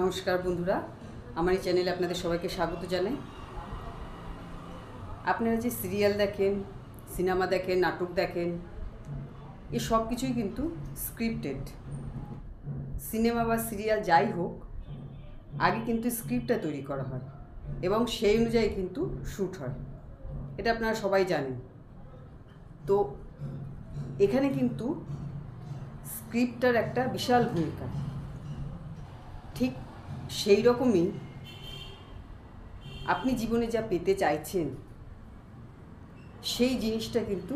নমস্কার বন্ধুরা, আমার এই চ্যানেলে আপনাদের সবাইকে স্বাগত জানাই। আপনারা যে সিরিয়াল দেখেন, সিনেমা দেখেন, নাটক দেখেন, এই সব কিছুই কিন্তু স্ক্রিপ্টেড। সিনেমা বা সিরিয়াল যাই হোক, আগে কিন্তু স্ক্রিপ্টটা তৈরি করা হয় এবং সেই অনুযায়ী কিন্তু শ্যুট হয়। এটা আপনারা সবাই জানেন। তো এখানে কিন্তু স্ক্রিপ্টটার একটা বিশাল ভূমিকা। ঠিক সেই রকমই আপনি জীবনে যা পেতে চাইছেন সেই জিনিসটা কিন্তু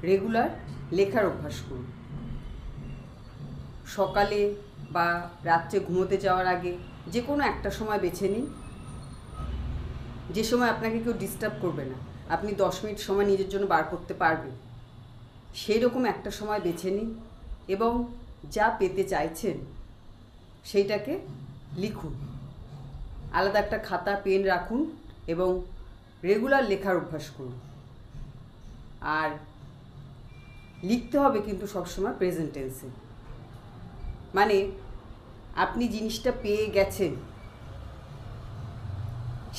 রেগুলার লেখার অভ্যাস করুন। সকালে বা রাত্রে ঘুমোতে যাওয়ার আগে যে কোনো একটা সময় বেছে নিন, যে সময় আপনাকে কেউ ডিস্টার্ব করবে না, আপনি 10 মিনিট সময় নিজের জন্য বার করতে পারবেন। সেই রকম একটা সময় বেছে নিন এবং যা পেতে চাইছেন সেইটাকে লিখুন। আলাদা একটা খাতা পেন রাখুন এবং রেগুলার লেখার অভ্যাস করুন। আর লিখতে হবে কিন্তু সবসময় প্রেজেন্ট টেন্সে, মানে আপনি জিনিসটা পেয়ে গেছেন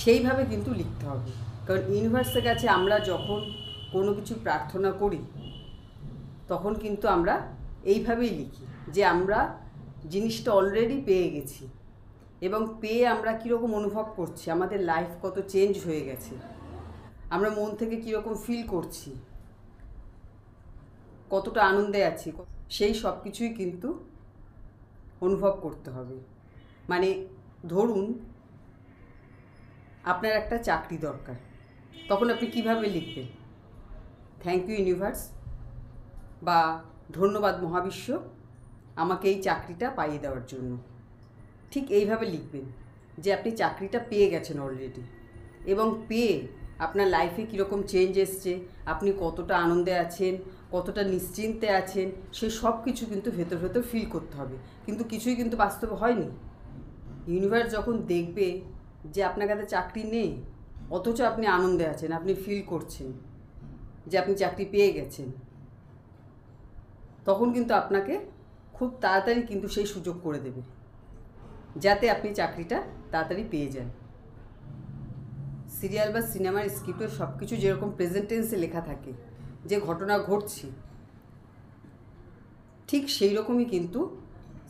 সেইভাবে কিন্তু লিখতে হবে। কারণ ইউনিভার্সের কাছে আমরা যখন কোনো কিছু প্রার্থনা করি তখন কিন্তু আমরা এইভাবেই লিখি যে আমরা জিনিসটা অলরেডি পেয়ে গেছি এবং পেয়ে আমরা কীরকম অনুভব করছি, আমাদের লাইফ কত চেঞ্জ হয়ে গেছে, আমরা মন থেকে কীরকম ফিল করছি, কতটা আনন্দে আছি, সেই সব কিছুই কিন্তু অনুভব করতে হবে। মানে ধরুন আপনার একটা চাকরি দরকার, তখন আপনি কিভাবে লিখবেন? থ্যাংক ইউ ইউনিভার্স বা ধন্যবাদ মহাবিশ্ব আমাকে এই চাকরিটা পাইয়ে দেওয়ার জন্য। ঠিক এইভাবে লিখবেন যে আপনি চাকরিটা পেয়ে গেছেন অলরেডি এবং পেয়ে আপনার লাইফে কীরকম চেঞ্জ এসছে, আপনি কতটা আনন্দে আছেন, কতটা নিশ্চিন্তে আছেন, সে সব কিছু কিন্তু ভেতর ভেতর ফিল করতে হবে। কিন্তু কিছুই কিন্তু বাস্তবে হয়নি। ইউনিভার্স যখন দেখবে যে আপনার কাছে চাকরি নেই অথচ আপনি আনন্দে আছেন, আপনি ফিল করছেন যে আপনি চাকরি পেয়ে গেছেন, তখন কিন্তু আপনাকে খুব তাড়াতাড়ি কিন্তু সেই সুযোগ করে দেবে যাতে আপনি চাকরিটা তাড়াতাড়ি পেয়ে যান। সিরিয়াল বা সিনেমার স্ক্রিপ্টে সব কিছু যেরকম প্রেজেন্ট টেন্সে লেখা থাকে, যে ঘটনা ঘটছে, ঠিক সেই রকমই কিন্তু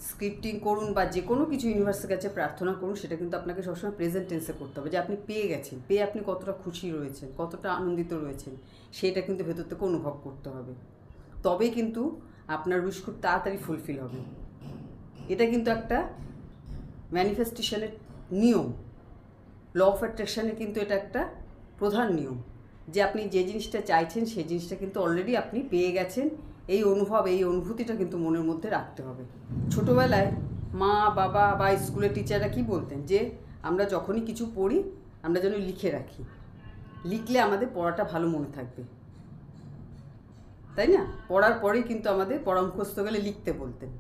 স্ক্রিপ্টিং করুন বা যে কোনো কিছু ইউনিভার্সের কাছে প্রার্থনা করুন, সেটা কিন্তু আপনাকে সবসময় প্রেজেন্ট টেন্সে করতে হবে। যে আপনি পেয়ে গেছেন, পেয়ে আপনি কতটা খুশি রয়েছেন, কতটা আনন্দিত রয়েছেন, সেটা কিন্তু ভেতর থেকে অনুভব করতে হবে। তবেই কিন্তু আপনার উইশ খুব তাড়াতাড়ি ফুলফিল হবে। এটা কিন্তু একটা ম্যানিফেস্টেশনের নিয়ম, ল অফ অ্যাট্রাকশানের কিন্তু এটা একটা প্রধান নিয়ম যে আপনি যে জিনিসটা চাইছেন সেই জিনিসটা কিন্তু অলরেডি আপনি পেয়ে গেছেন। এই অনুভব, এই অনুভূতিটা কিন্তু মনের মধ্যে রাখতে হবে। ছোটোবেলায় মা বাবা বা স্কুলের টিচাররা কি বলতেন যে আমরা যখনই কিছু পড়ি আমরা যেন লিখে রাখি, লিখলে আমাদের পড়াটা ভালো মনে থাকবে, তাই না? পড়ার পরেই কিন্তু আমাদের পড়া মুখস্থ গেলে লিখতে বলতেন।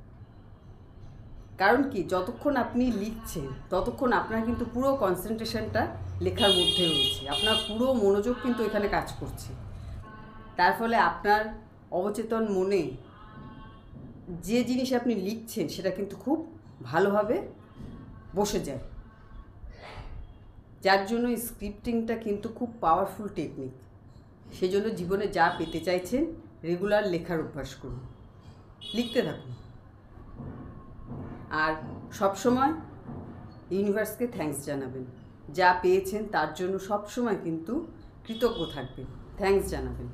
কারণ কি, যতক্ষণ আপনি লিখছেন ততক্ষণ আপনার কিন্তু পুরো কনসেন্ট্রেশনটা লেখার মধ্যে রয়েছে, আপনার পুরো মনোযোগ কিন্তু এখানে কাজ করছে। তার ফলে আপনার অবচেতন মনে যে জিনিস আপনি লিখছেন সেটা কিন্তু খুব ভালোভাবে বসে যায়। যার জন্য স্ক্রিপ্টিংটা কিন্তু খুব পাওয়ারফুল টেকনিক। সেজন্য জীবনে যা পেতে চাইছেন রেগুলার লেখার অভ্যাস করুন, লিখতে থাকুন। আর সবসময় ইউনিভার্সকে থ্যাঙ্কস জানাবেন। যা পেয়েছেন তার জন্য সবসময় কিন্তু কৃতজ্ঞ থাকবেন, থ্যাঙ্কস জানাবেন।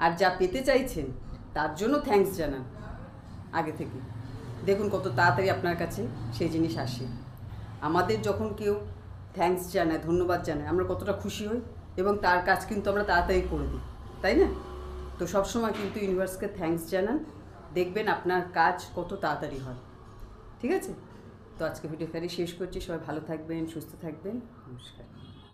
আর যা পেতে চাইছেন তার জন্য থ্যাঙ্কস জানান আগে থেকে। দেখুন কত তাড়াতাড়ি আপনার কাছে সেই জিনিস আসে। আমাদের যখন কেউ থ্যাঙ্কস জানায়, ধন্যবাদ জানায়, আমরা কতটা খুশি হই এবং তার কাজ কিন্তু আমরা তাড়াতাড়ি করে দিই, তাই না? তো সবসময় কিন্তু ইউনিভার্সকে থ্যাঙ্কস জানান, দেখবেন আপনার কাজ কত তাড়াতাড়ি হয়। ঠিক আছে? তো আজকে ভিডিও এখানেই শেষ করছি। সবাই ভালো থাকবেন, সুস্থ থাকবেন। নমস্কার।